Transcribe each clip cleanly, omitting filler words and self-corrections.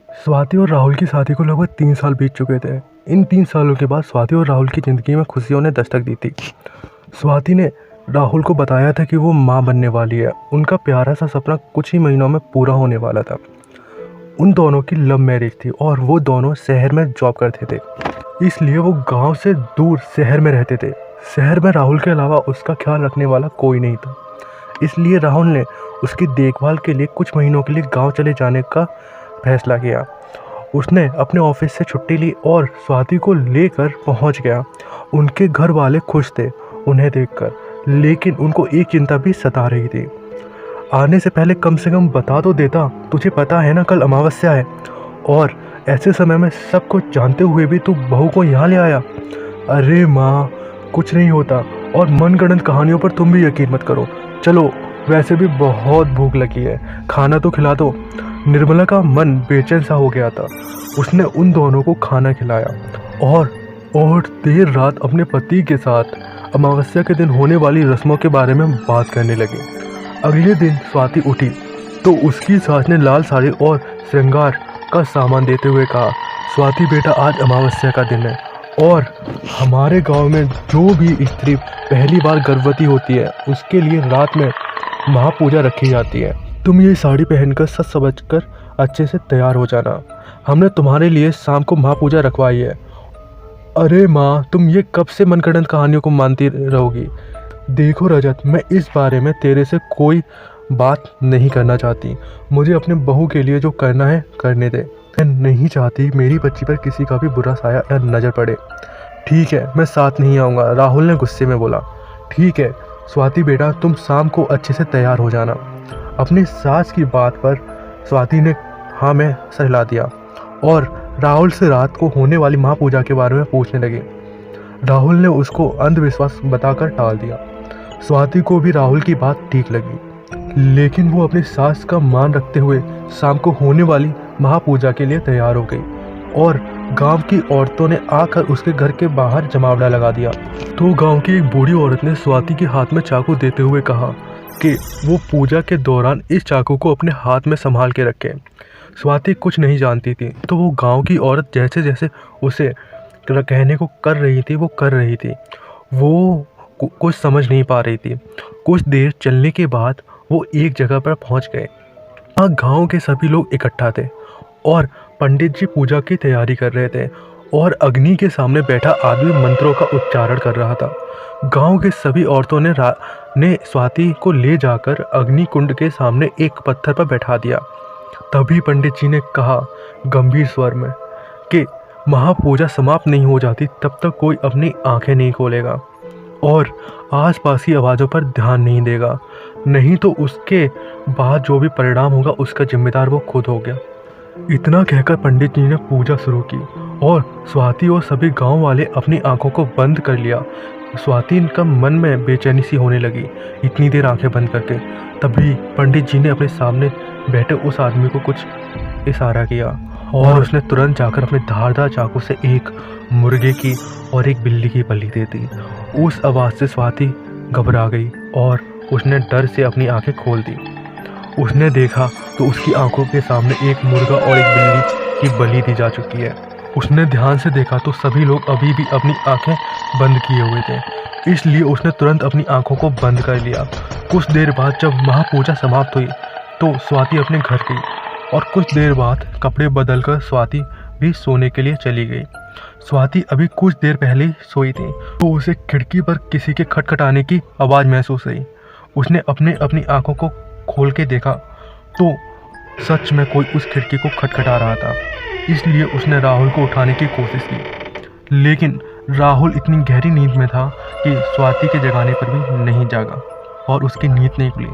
स्वाति और राहुल की शादी को लगभग 3 साल बीत चुके थे। इन 3 सालों के बाद स्वाति और राहुल की ज़िंदगी में खुशियों ने दस्तक दी थी। स्वाति ने राहुल को बताया था कि वो माँ बनने वाली है। उनका प्यारा सा सपना कुछ ही महीनों में पूरा होने वाला था। उन दोनों की लव मैरिज थी और वो दोनों शहर में जॉब करते थे, इसलिए वो गांव से दूर शहर में रहते थे। शहर में राहुल के अलावा उसका ख्याल रखने वाला कोई नहीं था, इसलिए राहुल ने उसकी देखभाल के लिए कुछ महीनों के लिए गांव चले जाने का फैसला किया। उसने अपने ऑफिस से छुट्टी ली और स्वाति को लेकर पहुंच गया। उनके घर वाले खुश थे उन्हें देखकर, लेकिन उनको एक चिंता भी सता रही थी। आने से पहले कम से कम बता तो देता, तुझे पता है ना कल अमावस्या है, और ऐसे समय में सब कुछ जानते हुए भी तू बहू को यहाँ ले आया। अरे माँ, कुछ नहीं होता, और मनगढ़ंत कहानियों पर तुम भी यकीन मत करो। चलो, वैसे भी बहुत भूख लगी है, खाना तो खिला दो। निर्मला का मन बेचैन सा हो गया था। उसने उन दोनों को खाना खिलाया और देर रात अपने पति के साथ अमावस्या के दिन होने वाली रस्मों के बारे में बात करने लगी। अगले दिन स्वाति उठी तो उसकी सास ने लाल साड़ी और श्रृंगार का सामान देते हुए कहा, स्वाति बेटा, आज अमावस्या का दिन है और हमारे गांव में जो भी स्त्री पहली बार गर्भवती होती है उसके लिए रात में महापूजा रखी जाती है। तुम ये साड़ी पहनकर सच समझकर अच्छे से तैयार हो जाना। हमने तुम्हारे लिए शाम को महापूजा रखवाई है। अरे माँ, तुम ये कब से मनगढ़ंत कहानियों को मानती रहोगी? देखो रजत, मैं इस बारे में तेरे से कोई बात नहीं करना चाहती। मुझे अपने बहू के लिए जो करना है करने दे। मैं नहीं चाहती मेरी बच्ची पर किसी का भी बुरा साया या नज़र पड़े। ठीक है, मैं साथ नहीं आऊँगा, राहुल ने गुस्से में बोला। ठीक है स्वाति बेटा, तुम शाम को अच्छे से तैयार हो जाना। अपनी सास की बात पर स्वाति ने हाँ में सर हिला दिया और राहुल से रात को होने वाली महापूजा के बारे में पूछने लगे। राहुल ने उसको अंधविश्वास बताकर टाल दिया। स्वाति को भी राहुल की बात ठीक लगी, लेकिन वो अपनी सास का मान रखते हुए शाम को होने वाली महापूजा के लिए तैयार हो गई और गांव की औरतों ने आकर उसके घर के बाहर जमावड़ा लगा दिया। तो गांव की एक बूढ़ी औरत ने स्वाति के हाथ में चाकू देते हुए कहा कि वो पूजा के दौरान इस चाकू को अपने हाथ में संभाल के रखे। स्वाति कुछ नहीं जानती थी, तो वो गांव की औरत जैसे जैसे उसे कहने को कर रही थी वो कर रही थी। वो कुछ समझ नहीं पा रही थी। कुछ देर चलने के बाद वो एक जगह पर पहुंच गए। वहाँ गांव के सभी लोग इकट्ठा थे और पंडित जी पूजा की तैयारी कर रहे थे और अग्नि के सामने बैठा आदमी मंत्रों का उच्चारण कर रहा था। गांव के सभी औरतों ने स्वाति को ले जाकर अग्नि कुंड के सामने एक पत्थर पर बैठा दिया। तभी पंडित जी ने कहा गंभीर स्वर में कि महापूजा समाप्त नहीं हो जाती तब तक कोई अपनी आंखें नहीं खोलेगा और आसपास की आवाज़ों पर ध्यान नहीं देगा, नहीं तो उसके बाद जो भी परिणाम होगा उसका जिम्मेदार वो खुद हो गया। इतना कहकर पंडित जी ने पूजा शुरू की और स्वाति और सभी गांव वाले अपनी आंखों को बंद कर लिया। स्वाति का मन में बेचैनी सी होने लगी इतनी देर आंखें बंद करके। तभी पंडित जी ने अपने सामने बैठे उस आदमी को कुछ इशारा किया और उसने तुरंत जाकर अपने धारदार चाकू से एक मुर्गे की और एक बिल्ली की बलि दे दी। उस आवाज़ से स्वाति घबरा गई और उसने डर से अपनी आंखें खोल दी। उसने देखा तो उसकी आंखों के सामने एक मुर्गा और एक बिल्ली की बलि दी जा चुकी है। उसने ध्यान से देखा तो सभी लोग अभी भी अपनी आंखें बंद किए हुए थे, इसलिए उसने तुरंत अपनी आंखों को बंद कर लिया। कुछ देर बाद जब महापूजा समाप्त हुई तो स्वाति अपने घर गई और कुछ देर बाद कपड़े बदलकर स्वाति भी सोने के लिए चली गई। स्वाति अभी कुछ देर पहले ही सोई थी तो उसे खिड़की पर किसी के खटखटाने की आवाज़ महसूस हुई। उसने अपनी आंखों को खोल के देखा तो सच में कोई उस खिड़की को खटखटा रहा था। इसलिए उसने राहुल को उठाने की कोशिश की, लेकिन राहुल इतनी गहरी नींद में था कि स्वाति के जगाने पर भी नहीं जागा और उसकी नींद नहीं खुली।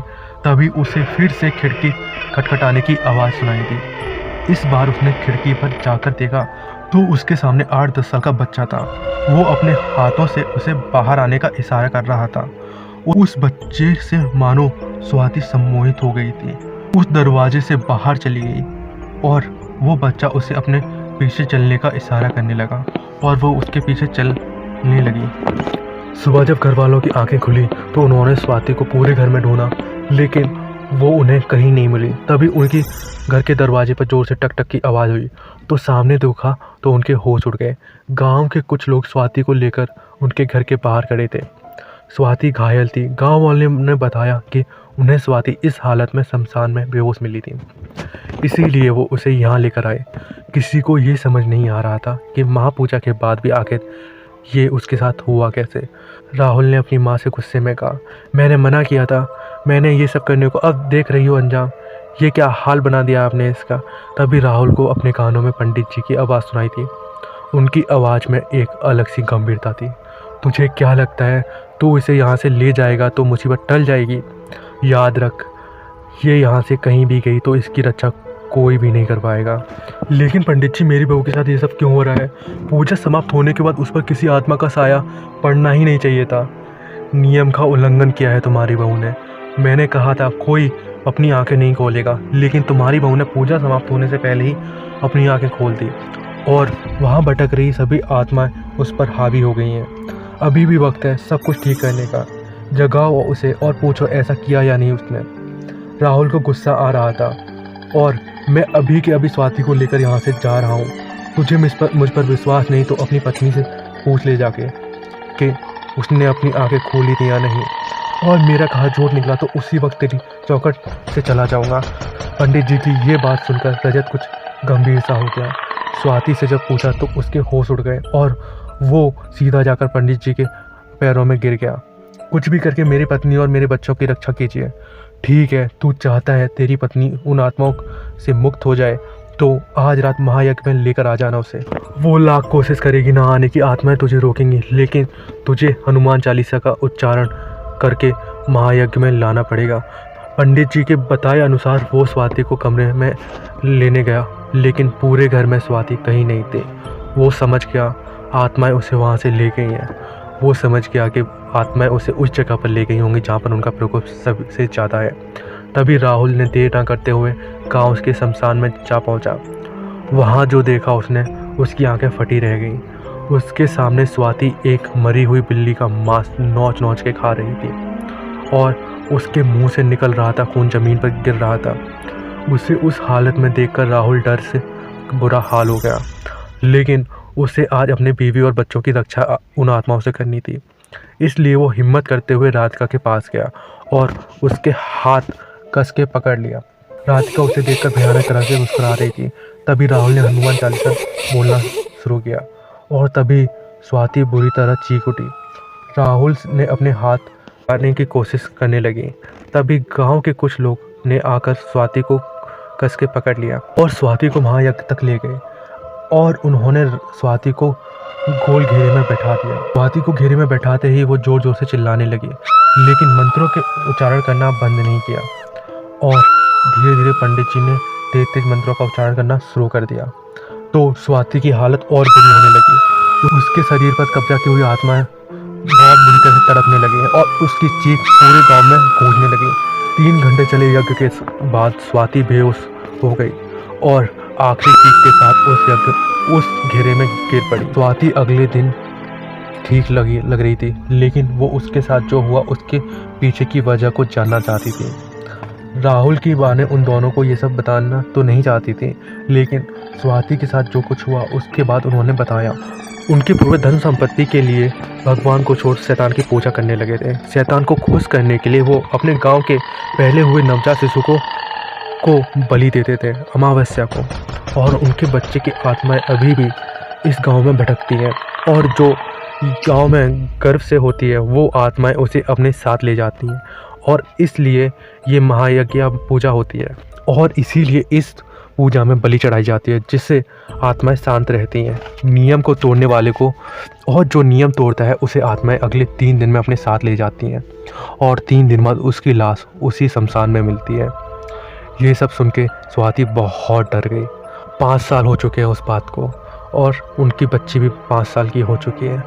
तभी उसे फिर से खिड़की खटखटाने की आवाज़ सुनाई दी। इस बार उसने खिड़की पर जाकर देखा तो उसके सामने 8-10 साल का बच्चा था। वो अपने हाथों से उसे बाहर आने का इशारा कर रहा था। उस बच्चे से मानो स्वाति सम्मोहित हो गई थी। उस दरवाजे से बाहर चली गई और वो बच्चा उसे अपने पीछे चलने का इशारा करने लगा और वो उसके पीछे चलने लगी। सुबह जब घर वालों की आंखें खुली तो उन्होंने स्वाति को पूरे घर में ढूंढा, लेकिन वो उन्हें कहीं नहीं मिली। तभी उनकी घर के दरवाजे पर ज़ोर से टक टक की आवाज़ हुई तो सामने देखा तो उनके होश उड़ गए। गांव के कुछ लोग स्वाति को लेकर उनके घर के बाहर खड़े थे। स्वाति घायल थी। गांव वाले ने बताया कि उन्हें स्वाति इस हालत में शमशान में बेहोश मिली थी, इसीलिए वो उसे यहाँ लेकर आए। किसी को ये समझ नहीं आ रहा था कि महापूजा के बाद भी आखिर ये उसके साथ हुआ कैसे। राहुल ने अपनी माँ से गुस्से में कहा, मैंने मना किया था, मैंने ये सब करने को, अब देख रही हो अंजाम, ये क्या हाल बना दिया आपने इसका। तभी राहुल को अपने कानों में पंडित जी की आवाज़ सुनाई थी। उनकी आवाज़ में एक अलग सी गंभीरता थी। तुझे क्या लगता है तू इसे यहाँ से ले जाएगा तो मुसीबत टल जाएगी? याद रख, ये यहाँ से कहीं भी गई तो इसकी रक्षा कोई भी नहीं कर पाएगा। लेकिन पंडित जी, मेरी बहू के साथ ये सब क्यों हो रहा है? पूजा समाप्त होने के बाद उस पर किसी आत्मा का साया पड़ना ही नहीं चाहिए था। नियम का उल्लंघन किया है तुम्हारी बहू ने। मैंने कहा था कोई अपनी आंखें नहीं खोलेगा, लेकिन तुम्हारी बहू ने पूजा समाप्त होने से पहले ही अपनी आंखें खोल दी और वहाँ भटक रही सभी आत्माएं उस पर हावी हो गई हैं। अभी भी वक्त है सब कुछ ठीक करने का। जगाओ उसे और पूछो ऐसा किया या नहीं उसने। राहुल को गुस्सा आ रहा था और मैं अभी के अभी स्वाति को लेकर यहाँ से जा रहा हूँ। तुझे मुझ पर विश्वास नहीं तो अपनी पत्नी से पूछ ले जाके कि उसने अपनी आंखें खोली थी या नहीं, और मेरा कहा झूठ निकला तो उसी वक्त तेरी चौखट से चला जाऊँगा। पंडित जी की ये बात सुनकर रजत कुछ गंभीर सा हो गया। स्वाति से जब पूछा तो उसके होश उड़ गए और वो सीधा जाकर पंडित जी के पैरों में गिर गया। कुछ भी करके मेरी पत्नी और मेरे बच्चों की रक्षा कीजिए। ठीक है, तू चाहता है तेरी पत्नी उन आत्माओं से मुक्त हो जाए तो आज रात महायज्ञ में लेकर आ जाना उसे। वो लाख कोशिश करेगी ना आने की, आत्माएं तुझे रोकेंगी, लेकिन तुझे हनुमान चालीसा का उच्चारण करके महायज्ञ में लाना पड़ेगा। पंडित जी के बताए अनुसार वो स्वाति को कमरे में लेने गया, लेकिन पूरे घर में स्वाति कहीं नहीं थी। वो समझ गया आत्माएं उसे वहाँ से ले गई हैं। वो समझ गया कि आत्माएं उसे उस जगह पर ले गई होंगी जहाँ पर उनका प्रकोप सबसे ज़्यादा है। तभी राहुल ने देर ना करते हुए गांव के शमशान में जा पहुँचा। वहाँ जो देखा उसने, उसकी आंखें फटी रह गईं। उसके सामने स्वाति एक मरी हुई बिल्ली का मांस नोच नोच के खा रही थी और उसके मुंह से निकल रहा था खून, ज़मीन पर गिर रहा था। उसे उस हालत में देखकर राहुल डर से बुरा हाल हो गया, लेकिन उसे आज अपने बीवी और बच्चों की रक्षा उन आत्माओं से करनी थी। इसलिए वो हिम्मत करते हुए राधिका के पास गया और उसके हाथ कस के पकड़ लिया। राधिका उसे देखकर भयानक तरह से मुस्कुरा रही थी। तभी राहुल ने हनुमान चालीसा बोलना शुरू किया और तभी स्वाति बुरी तरह चीख उठी। राहुल ने अपने हाथ काटने की कोशिश करने लगी। तभी गांव के कुछ लोग ने आकर स्वाति को कस के पकड़ लिया और स्वाति को महायज्ञ तक ले गए और उन्होंने स्वाति को गोल घेरे में बैठा दिया। स्वाति को घेरे में बैठाते ही वो जोर जोर से चिल्लाने लगी, लेकिन मंत्रों के उच्चारण करना बंद नहीं किया और धीरे धीरे पंडित जी ने तेज तेज मंत्रों का उच्चारण करना शुरू कर दिया। तो स्वाति की हालत और बुरी होने लगी। उसके शरीर पर कब्जा की हुई आत्माएं बहुत बुरी तरह से तड़पने लगी और उसकी चीख पूरे गांव में गूंजने लगी। 3 घंटे चले यज्ञ के बाद स्वाति बेहोश हो गई और आखिरी चीख के साथ उस घेरे में गिर पड़ी। स्वाति अगले दिन ठीक लग रही थी, लेकिन वो उसके साथ जो हुआ उसके पीछे की वजह को जानना चाहती थी। राहुल की मां ने उन दोनों को ये सब बताना तो नहीं चाहती थी, लेकिन स्वाति के साथ जो कुछ हुआ उसके बाद उन्होंने बताया। उनकी पूरे धन संपत्ति के लिए भगवान को छोड़ शैतान की पूजा करने लगे थे। शैतान को खुश करने के लिए वो अपने गांव के पहले हुए नवजात शिशु को बलि देते थे अमावस्या को, और उनके बच्चे की आत्माएं अभी भी इस गांव में भटकती हैं और जो गांव में गर्व से होती है वो आत्माएं उसे अपने साथ ले जाती हैं, और इसलिए ये महायज्ञ पूजा होती है और इसीलिए इस पूजा में बलि चढ़ाई जाती है, जिससे आत्माएं शांत रहती हैं नियम को तोड़ने वाले को, और जो नियम तोड़ता है उसे आत्माएं अगले 3 दिन में अपने साथ ले जाती हैं और 3 दिन बाद उसकी लाश उसी शमशान में मिलती है। ये सब सुन के स्वाति बहुत डर गई। 5 साल हो चुके हैं उस बात को और उनकी बच्ची भी 5 साल की हो चुकी है,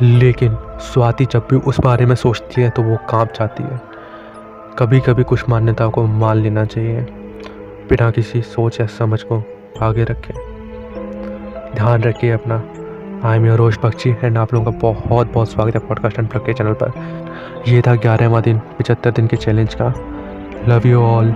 लेकिन स्वाति जब भी उस बारे में सोचती है तो वो कांप जाती है। कभी कभी कुछ मान्यताओं को मान लेना चाहिए, बिना किसी सोच या समझ को आगे रखें। ध्यान रखिए अपना। I am your Rose Bakshi and आप लोगों का बहुत बहुत स्वागत है पॉडकास्ट अनप्लग के चैनल पर। यह था 11वां दिन 75 दिन के चैलेंज का। Love you all.